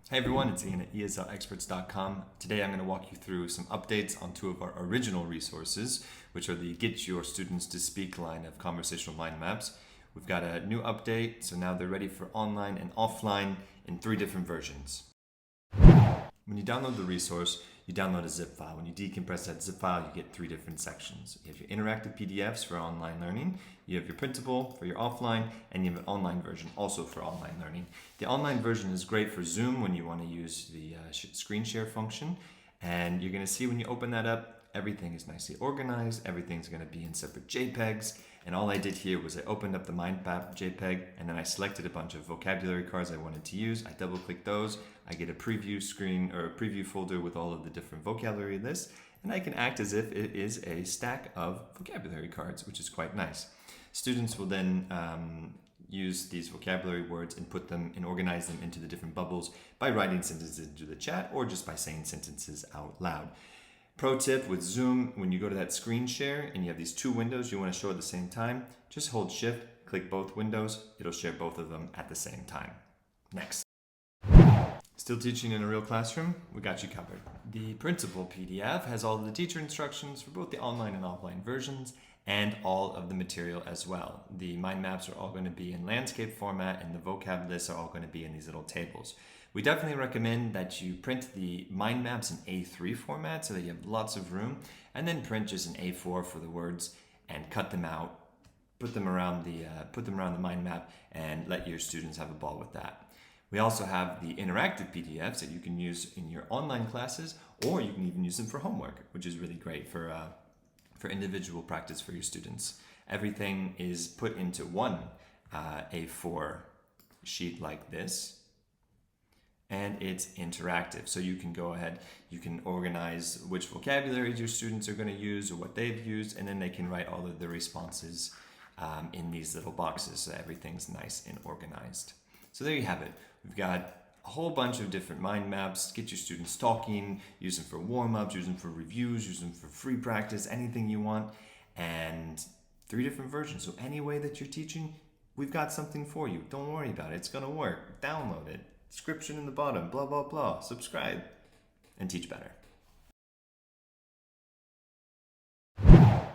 Hey everyone, it's Ian at ESLexperts.com. Today I'm going to walk you through some updates on two of our original resources, which are the Get Your Students to Speak line of conversational mind maps. We've got a new update, so now they're ready for online and offline in 3 different versions. When you download the resource, you download a zip file. When you decompress that zip file, you get 3 different sections. You have your interactive PDFs for online learning, you have your printable for your offline, and you have an online version also for online learning. The online version is great for Zoom when you want to use the screen share function, and you're going to see when you open that up, everything is nicely organized, everything's going to be in separate JPEGs, and all I did here was I opened up the mind map JPEG, and then I selected a bunch of vocabulary cards I wanted to use. I double click those, I get a preview screen or a preview folder with all of the different vocabulary lists, and I can act as if it is a stack of vocabulary cards, which is quite nice. Students will then use these vocabulary words and put them and organize them into the different bubbles by writing sentences into the chat or just by saying sentences out loud. Pro tip with Zoom, when you go to that screen share and you have these 2 windows you want to show at the same time, just hold Shift, click both windows, it'll share both of them at the same time. Next. Still teaching in a real classroom? We got you covered. The printable PDF has all of the teacher instructions for both the online and offline versions and all of the material as well. The mind maps are all going to be in landscape format and the vocab lists are all going to be in these little tables. We definitely recommend that you print the mind maps in A3 format so that you have lots of room, and then print just an A4 for the words and cut them out, put them around the mind map, and let your students have a ball with that. We also have the interactive PDFs that you can use in your online classes, or you can even use them for homework, which is really great for individual practice for your students. Everything is put into one A4 sheet like this, and it's interactive. So you can go ahead, you can organize which vocabularies your students are going to use or what they've used, and then they can write all of the responses in these little boxes so everything's nice and organized. So there you have it. We've got a whole bunch of different mind maps. Get your students talking, use them for warm-ups, use them for reviews, use them for free practice, anything you want, and 3 different versions. So any way that you're teaching, we've got something for you. Don't worry about it. It's going to work. Download it. Description in the bottom, blah, blah, blah. Subscribe and teach better.